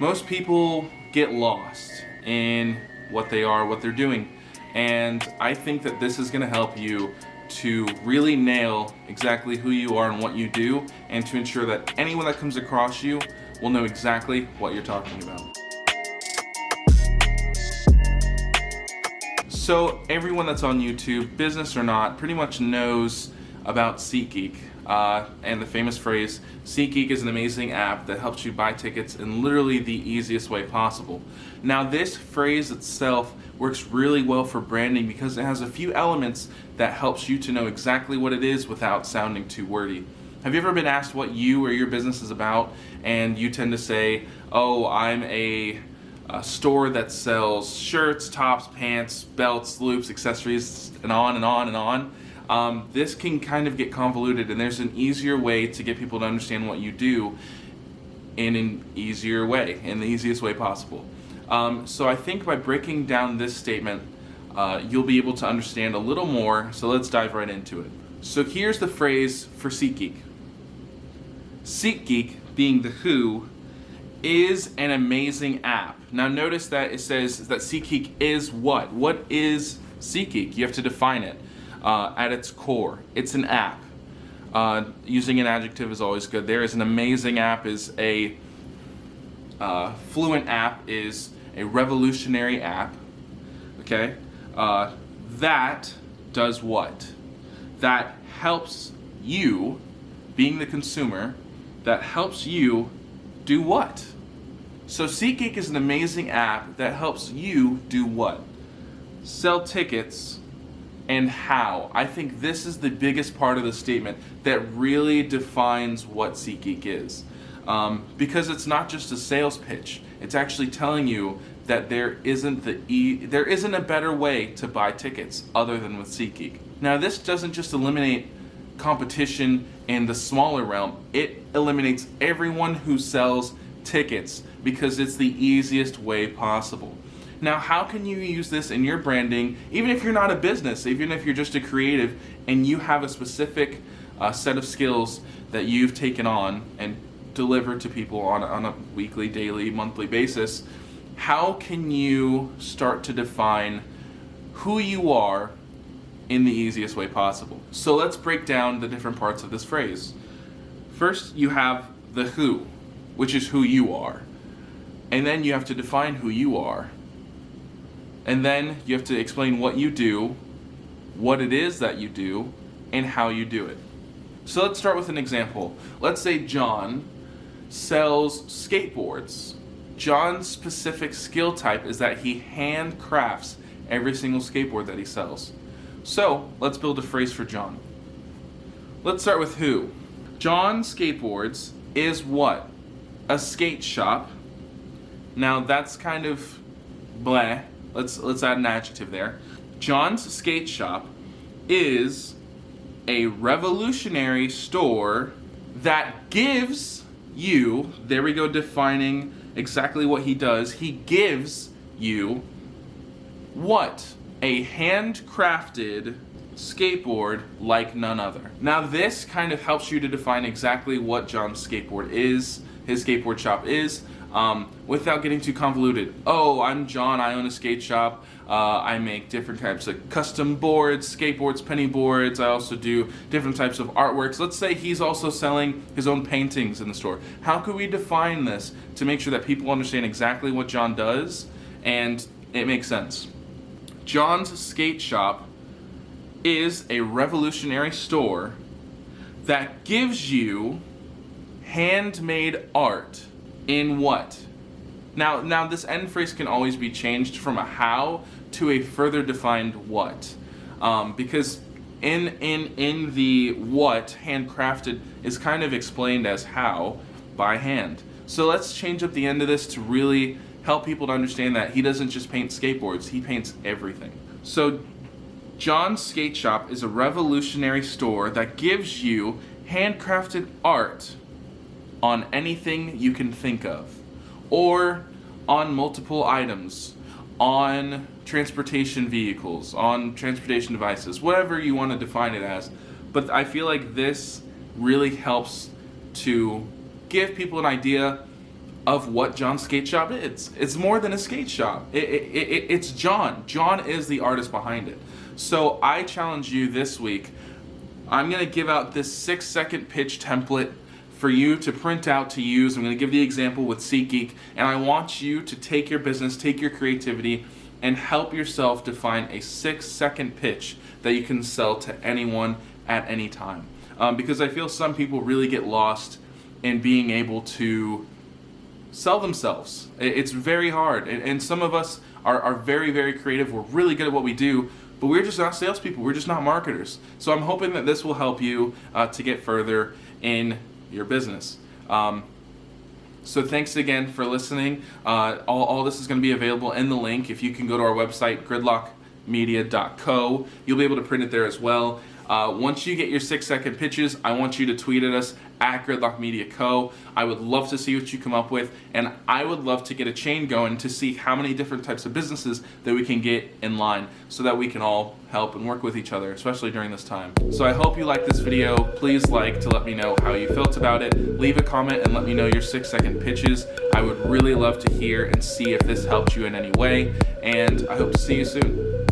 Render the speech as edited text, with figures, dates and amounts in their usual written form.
Most people get lost in what they are, what they're doing, and I think that this is going to help you to really nail exactly who you are and what you do, and to ensure that anyone that comes across you will know exactly what you're talking about. So everyone that's on YouTube, business or not, pretty much knows about SeatGeek and the famous phrase, SeatGeek is an amazing app that helps you buy tickets in literally the easiest way possible. Now this phrase itself works really well for branding because it has a few elements that helps you to know exactly what it is without sounding too wordy. Have you ever been asked what you or your business is about and you tend to say, oh, I'm a store that sells shirts, tops, pants, belts, loops, accessories, and on and on and on. This can kind of get convoluted, and there's an easier way to get people to understand what you do in an easier way, in the easiest way possible. So I think by breaking down this statement, you'll be able to understand a little more, so let's dive right into it. So here's the phrase for SeatGeek. SeatGeek, being the who, is an amazing app. Now notice that it says that SeatGeek is what? What is SeatGeek? You have to define it. At its core, it's an app. Using an adjective is always good. There is an amazing app, is a fluent app, is a revolutionary app. Okay? That does what? That helps you, being the consumer, that helps you do what? So SeatGeek is an amazing app that helps you do what? Sell tickets. And how. I think this is the biggest part of the statement that really defines what SeatGeek is. Because it's not just a sales pitch. It's actually telling you that there isn't a better way to buy tickets other than with SeatGeek. Now this doesn't just eliminate competition in the smaller realm. It eliminates everyone who sells tickets because it's the easiest way possible. Now, how can you use this in your branding, even if you're not a business, even if you're just a creative and you have a specific set of skills that you've taken on and delivered to people on a weekly, daily, monthly basis? How can you start to define who you are in the easiest way possible? So let's break down the different parts of this phrase. First, you have the who, which is who you are. And then you have to define who you are. And then you have to explain what you do, what it is that you do, and how you do it. So let's start with an example. Let's say John sells skateboards. John's specific skill type is that he handcrafts every single skateboard that he sells. So let's build a phrase for John. Let's start with who. John Skateboards is what? A skate shop. Now that's kind of bleh. Let's add an adjective there. John's skate shop is a revolutionary store that gives you, there we go, defining exactly what he does. He gives you what? A handcrafted skateboard like none other. Now this kind of helps you to define exactly what John's skateboard is, his skateboard shop is, without getting too convoluted. Oh, I'm John, I own a skate shop, I make different types of custom boards, skateboards, penny boards, I also do different types of artworks. Let's say he's also selling his own paintings in the store. How could we define this to make sure that people understand exactly what John does and it makes sense? John's skate shop is a revolutionary store that gives you handmade art in what? Now this end phrase can always be changed from a how to a further defined what, because in the what, handcrafted is kind of explained as how, by hand. So let's change up the end of this to really help people to understand that he doesn't just paint skateboards, he paints everything. So John's Skate Shop is a revolutionary store that gives you handcrafted art on anything you can think of, or on multiple items, on transportation vehicles, on transportation devices, whatever you want to define it as. But I feel like this really helps to give people an idea of what John's skate shop is. It's more than a skate shop. It's John. John is the artist behind it. So I challenge you this week. I'm going to give out this 6-second pitch template for you to print out to use. I'm going to give the example with SeatGeek, and I want you to take your business, take your creativity, and help yourself define a 6-second pitch that you can sell to anyone at any time. Because I feel some people really get lost in being able to sell themselves. It's very hard, and some of us are very, very creative. We're really good at what we do, but we're just not salespeople. We're just not marketers. So I'm hoping that this will help you to get further in your business. So thanks again for listening. All this is going to be available in the link. If you can go to our website, gridlockmedia.co, you'll be able to print it there as well. Once you get your 6-second pitches, I want you to tweet at us at gridlockmediaco. I would love to see what you come up with, and I would love to get a chain going to see how many different types of businesses that we can get in line so that we can all help and work with each other, especially during this time. So I hope you liked this video. Please like to let me know how you felt about it. Leave a comment and let me know your 6-second pitches. I would really love to hear and see if this helped you in any way, and I hope to see you soon.